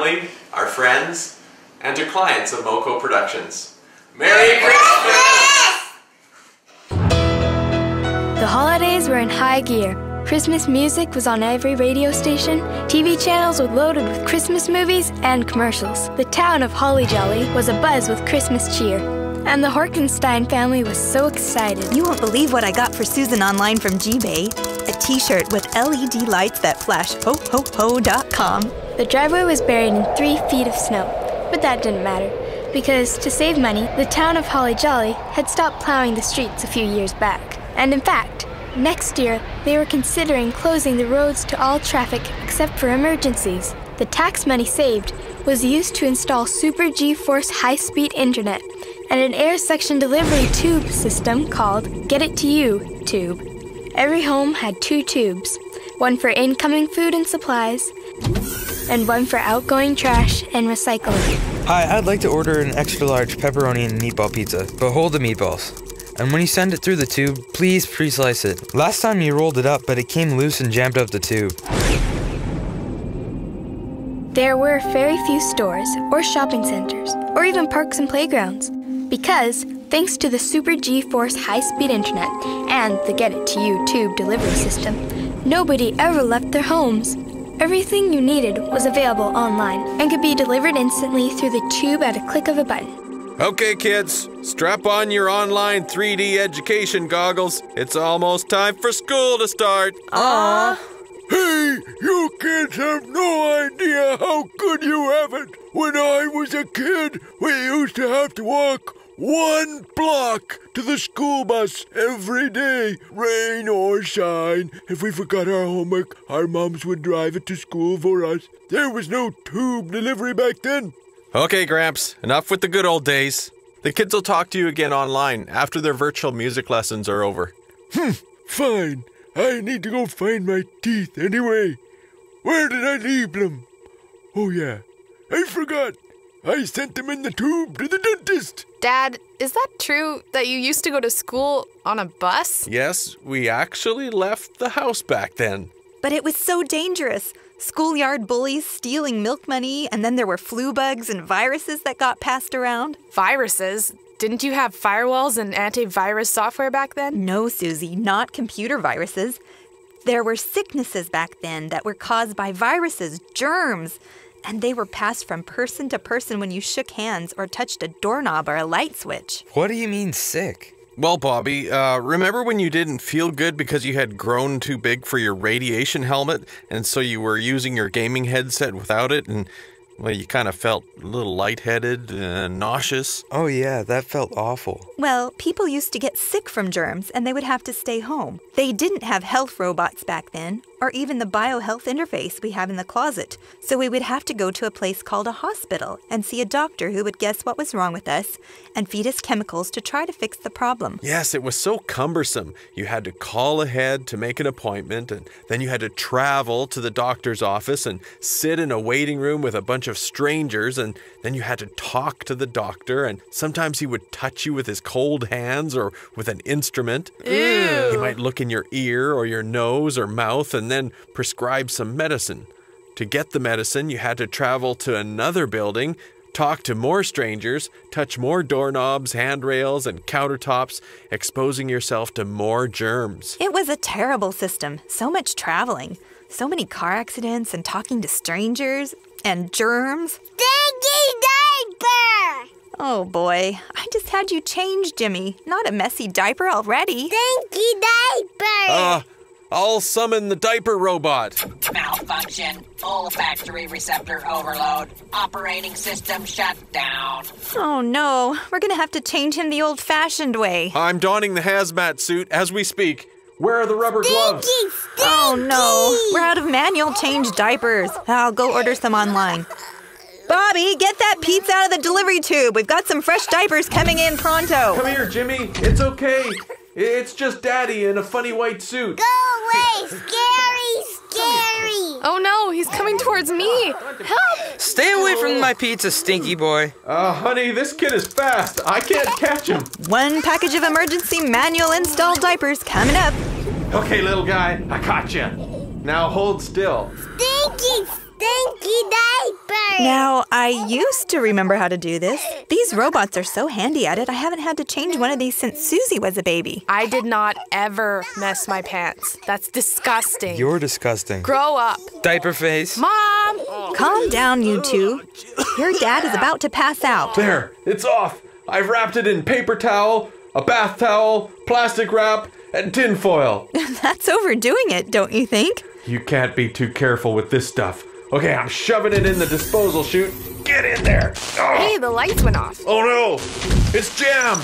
family, our friends, and to clients of MoCo Productions. Merry Christmas! The holidays were in high gear. Christmas music was on every radio station, TV channels were loaded with Christmas movies and commercials. The town of Hollyjolly was abuzz with Christmas cheer. And the Horkenstein family was so excited. You won't believe what I got for Susan online from G-Bay. A t-shirt with LED lights that flash ho-ho-ho.com. The driveway was buried in 3 feet of snow, but that didn't matter, because to save money, the town of Hollyjolly had stopped plowing the streets a few years back. And in fact, next year, they were considering closing the roads to all traffic except for emergencies. The tax money saved was used to install Super G-Force high-speed internet and an air section delivery tube system called Get It To You tube. Every home had 2 tubes, one for incoming food and supplies, and one for outgoing trash and recycling. Hi, I'd like to order an extra large pepperoni and meatball pizza, but hold the meatballs. And when you send it through the tube, please pre-slice it. Last time you rolled it up, but it came loose and jammed up the tube. There were very few stores, or shopping centers, or even parks and playgrounds. Because, thanks to the Super G-Force high-speed internet and the Get It To You tube delivery system, nobody ever left their homes. Everything you needed was available online and could be delivered instantly through the tube at a click of a button. Okay, kids, strap on your online 3D education goggles. It's almost time for school to start. Aww. Hey, you kids have no idea how good you have it. When I was a kid, we used to have to walk 1 block to the school bus every day, rain or shine. If we forgot our homework, our moms would drive it to school for us. There was no tube delivery back then. Okay, Gramps, enough with the good old days. The kids will talk to you again online after their virtual music lessons are over. Fine. I need to go find my teeth anyway. Where did I leave them? Oh yeah, I forgot. I sent them in the tube to the dentist. Dad, is that true that you used to go to school on a bus? Yes, we actually left the house back then. But it was so dangerous. Schoolyard bullies stealing milk money, and then there were flu bugs and viruses that got passed around. Viruses? Didn't you have firewalls and antivirus software back then? No, Susie, not computer viruses. There were sicknesses back then that were caused by viruses, germs, and they were passed from person to person when you shook hands or touched a doorknob or a light switch. What do you mean sick? Well, Bobby, remember when you didn't feel good because you had grown too big for your radiation helmet, and so you were using your gaming headset without it, and, well, you kind of felt a little lightheaded and nauseous? Oh yeah, that felt awful. Well, people used to get sick from germs, and they would have to stay home. They didn't have health robots back then, or even the biohealth interface we have in the closet, so we would have to go to a place called a hospital and see a doctor who would guess what was wrong with us and feed us chemicals to try to fix the problem. Yes, it was so cumbersome. You had to call ahead to make an appointment, and then you had to travel to the doctor's office and sit in a waiting room with a bunch of strangers, and then you had to talk to the doctor, and sometimes he would touch you with his cold hands or with an instrument. Ew. He might look in your ear or your nose or mouth and then prescribe some medicine. To get the medicine, you had to travel to another building, talk to more strangers, touch more doorknobs, handrails, and countertops, exposing yourself to more germs. It was a terrible system. So much traveling. So many car accidents and talking to strangers and germs. Stinky diaper! Oh boy, I just had you change, Jimmy. Not a messy diaper already. Stinky diaper! I'll summon the diaper robot. Malfunction. Olfactory receptor overload. Operating system shut down. Oh no, we're gonna have to change him the old-fashioned way. I'm donning the hazmat suit as we speak. Where are the rubber gloves? Stinky! Oh no, we're out of manual change diapers. I'll go order some online. Bobby, get that pizza out of the delivery tube. We've got some fresh diapers coming in pronto. Come here, Jimmy. It's okay. It's just Daddy in a funny white suit. Go away! Scary! Scary! Oh no, he's coming towards me! Help! Stay away from my pizza, stinky boy. Honey, this kid is fast. I can't catch him. One package of emergency manual install diapers coming up. Okay, little guy, I caught you. Now hold still. Stinky! Stinky diaper! Now, I used to remember how to do this. These robots are so handy at it, I haven't had to change one of these since Susie was a baby. I did not ever mess my pants. That's disgusting. You're disgusting. Grow up. Diaper face. Mom! Calm down, you two. Your dad is about to pass out. There, it's off. I've wrapped it in paper towel, a bath towel, plastic wrap, and tin foil. That's overdoing it, don't you think? You can't be too careful with this stuff. Okay, I'm shoving it in the disposal chute. Get in there. Oh, Hey, the lights went off. oh no, it's jam.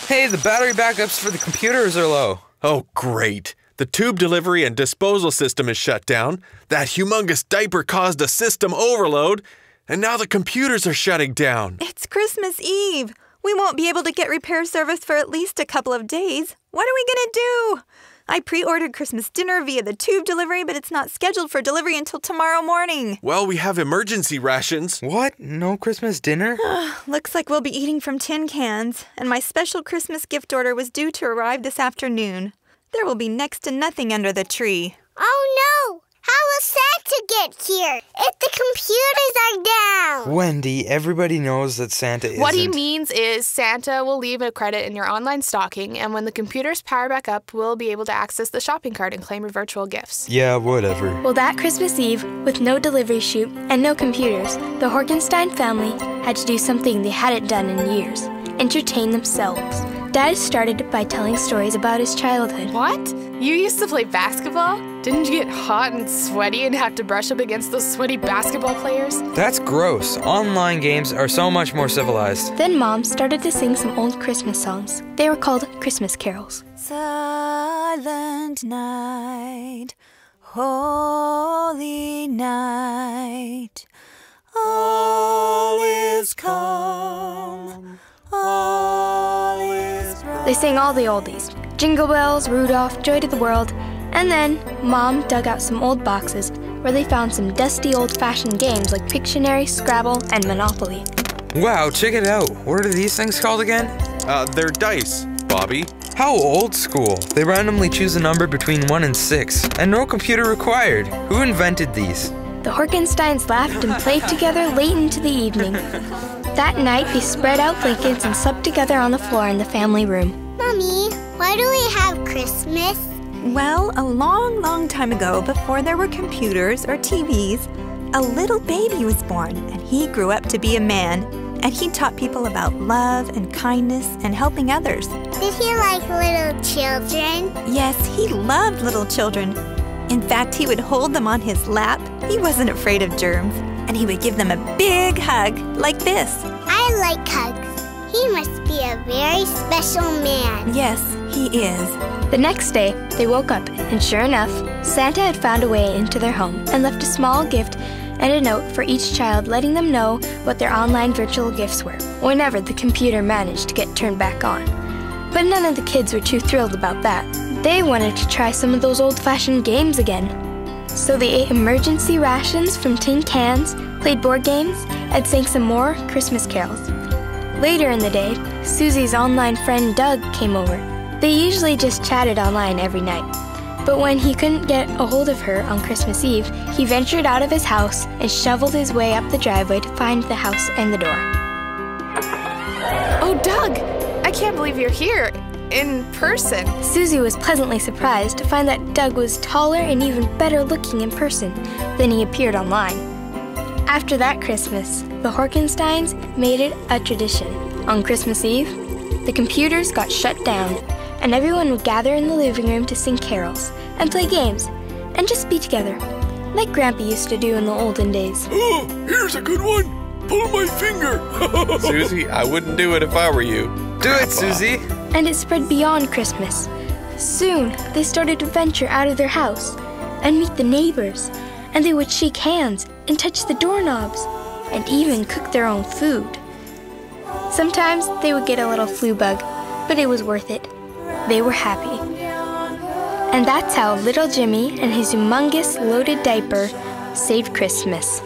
Hey, the battery backups for the computers are low. Oh, great. The tube delivery and disposal system is shut down. That humongous diaper caused a system overload. And now the computers are shutting down. It's Christmas Eve. We won't be able to get repair service for at least a couple of days. What are we gonna do? I pre-ordered Christmas dinner via the tube delivery, but it's not scheduled for delivery until tomorrow morning. Well, we have emergency rations. What? No Christmas dinner? Looks like we'll be eating from tin cans, and my special Christmas gift order was due to arrive this afternoon. There will be next to nothing under the tree. Oh no! How will Santa get here if the computers are down? Wendy, everybody knows that Santa isn't. What he means is Santa will leave a credit in your online stocking, and when the computers power back up, we'll be able to access the shopping cart and claim your virtual gifts. Yeah, whatever. Well, that Christmas Eve, with no delivery chute and no computers, the Horkenstein family had to do something they hadn't done in years: entertain themselves. Dad started by telling stories about his childhood. What? You used to play basketball? Didn't you get hot and sweaty and have to brush up against those sweaty basketball players? That's gross. Online games are so much more civilized. Then Mom started to sing some old Christmas songs. They were called Christmas carols. Silent night, holy night, all is calm, all is bright. They sang all the oldies: Jingle Bells, Rudolph, Joy to the World. And then Mom dug out some old boxes where they found some dusty old-fashioned games like Pictionary, Scrabble, and Monopoly. Wow, check it out. What are these things called again? They're dice, Bobby. How old school. They randomly choose a number between 1 and 6, and no computer required. Who invented these? The Horkensteins laughed and played together late into the evening. That night, they spread out blankets and slept together on the floor in the family room. Mommy, why do we have Christmas? Well, a long, long time ago, before there were computers or TVs, a little baby was born, and he grew up to be a man, and he taught people about love and kindness and helping others. Did he like little children? Yes, he loved little children. In fact, he would hold them on his lap. He wasn't afraid of germs, and he would give them a big hug like this. I like hugs. He must be a very special man. Yes, he is. The next day, they woke up, and sure enough, Santa had found a way into their home and left a small gift and a note for each child letting them know what their online virtual gifts were whenever the computer managed to get turned back on. But none of the kids were too thrilled about that. They wanted to try some of those old-fashioned games again. So they ate emergency rations from tin cans, played board games, and sang some more Christmas carols. Later in the day, Susie's online friend Doug came over. They usually just chatted online every night. But when he couldn't get a hold of her on Christmas Eve, he ventured out of his house and shoveled his way up the driveway to find the house and the door. Oh, Doug! I can't believe you're here. In person. Susie was pleasantly surprised to find that Doug was taller and even better looking in person than he appeared online. After that Christmas, the Horkensteins made it a tradition. On Christmas Eve, the computers got shut down, and everyone would gather in the living room to sing carols and play games and just be together, like Grandpa used to do in the olden days. Oh, here's a good one. Pull my finger. Susie, I wouldn't do it if I were you. Do it, Susie. And it spread beyond Christmas. Soon, they started to venture out of their house and meet the neighbors, and they would shake hands and touch the doorknobs and even cook their own food. Sometimes they would get a little flu bug, but it was worth it. They were happy. And that's how little Jimmy and his humongous loaded diaper saved Christmas.